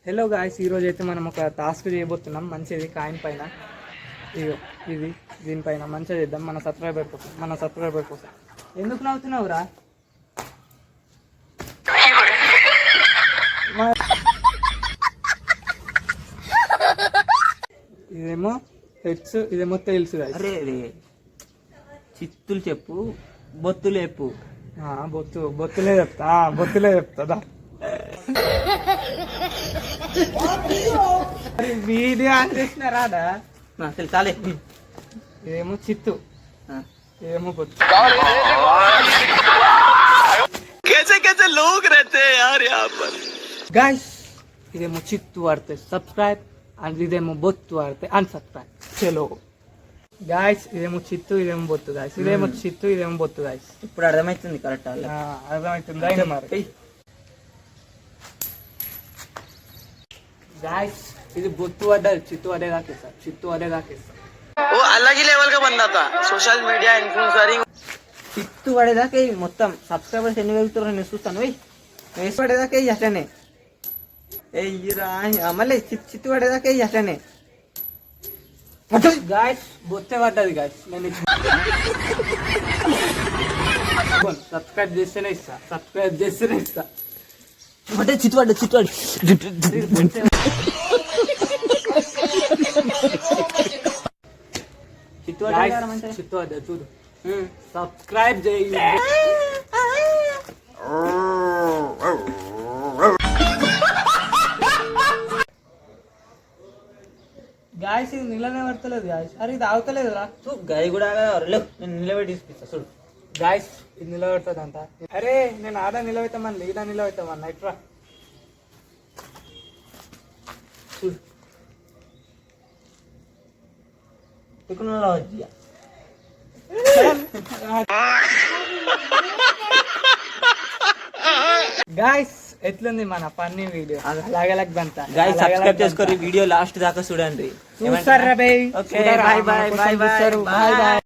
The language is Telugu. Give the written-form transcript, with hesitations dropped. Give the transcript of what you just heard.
హలో గాయ్స్, ఈరోజు అయితే మనం ఒక టాస్క్ చేయబోతున్నాం. మంచిది కాయిన్ పైన ఇది దీనిపైన మంచిగా చేద్దాం మన సబ్స్క్రైబర్ కోసం. ఎందుకు నవ్వుతున్నావురా? ఇదేమో హెడ్స్, ఇదేమో టైల్స్. అరే చిత్తులు చెప్పు, బొత్తులు చెప్పు. బొత్తులే చెప్తా. వీడియో ఆన్ చేసిన రాదా? తెలుసాలే. ఇదేమో చిత్తు, ఇదేమో బొత్తు. గాయ్స్, ఇదేమో చిత్తు వాడితే సబ్స్క్రైబ్, అండ్ ఇదేమో బొత్తు వాడితే అన్సబ్స్క్రైబ్. చలో గాయ్స్, ఇదేమో చిత్తు, ఇదేమో బొత్తు. గాయ్స్, ఇదేమో చిత్తు, ఇదేమో బొత్తు. గాయ్స్, ఇప్పుడు అర్థమవుతుంది కరెక్ట్. అర్థమవుతుందా? ఇంకా మరి గాయ్స్, ఇది బొత్తు పడ్డది, చిత్తు పడే దాకేస్తా. वो अलग ही लेवल का बंदा था, सोशल मीडिया इन्फ्लुएंसरिंग. చిత్తు పడేదాకా మొత్తం సబ్స్క్రైబర్స్ ఎన్ని వెళ్తారో నేను చూస్తాను. వేసి పడేదాకా అట్లనే మళ్ళీ చిత్తు పడేదాకా అట్లనే. గాయ్స్, బొత్తే పడ్డది. గాయ్స్, నేను సబ్స్క్రైబ్ చేస్తేనే ఇస్తా. అంటే చిత్తు పడ్డ చిత్తు పడ్డది చూడు. సబ్స్క్రైబ్ చేయి. గాయస్, ఇది నిలనే పడతలేదు. గాయస్, అరే ఇది ఆగుతలేదు రా. గాయ కూడా నేను నిలబెట్టి తీసుకొస్తా చూడు. గాయస్, ఇది నిలబెడుతుంది అంట. అరే నేను ఆడ నిలబెట్టామని ఈడ నిలబెట్టామన్నా. ఇట్రా చూడు. టెక్నాలజీ గాయస్, ఎట్లుంది మన ఫన్నీ వీడియో? అలాగలంతా గాయస్, సబ్స్క్రైబ్ చేసుకోండి. వీడియో లాస్ట్ దాకా చూడండి. చూస్తారా? Okay, bye bye.